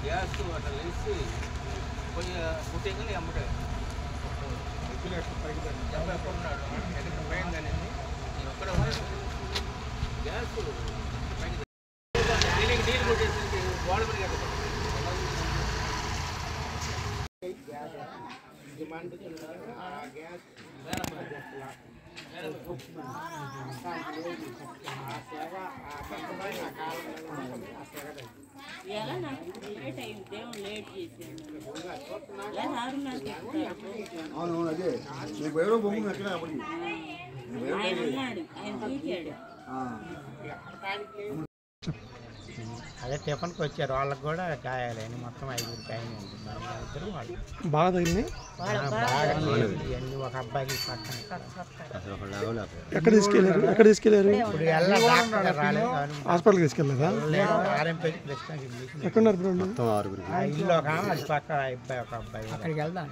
gas అట్లా లేచి పోయి పుట్టింగ్ అమ్మటే ఎక్కడ ఉన్నాడు ఎక్కడ పోయిందని నేను ఒక్కడ గ్యాస్ నీళ్ళు కొట్టేసి గోడ మీద గ్యాస్ అవును అదే నీకు ఎవరో బొమ్మ ఎక్కడ అదే టిఫిన్కి వచ్చారు వాళ్ళకి కూడా గాయాలని మొత్తం 5 గాయాలు ఇద్దరు వాళ్ళు బాగా తగిలింది ఒక అబ్బాయికి పక్కన ఎక్కడ తీసుకెళ్ళారు ఇప్పుడు రాలేదు హాస్పిటల్కి తీసుకెళ్ళలేదా ఆర్ఎంపీ కృష్ణగిరి ఎక్కడున్నారు ఇల్లు ఒక అది పక్క అబ్బాయి ఒక అబ్బాయి అక్కడికి వెళ్దాం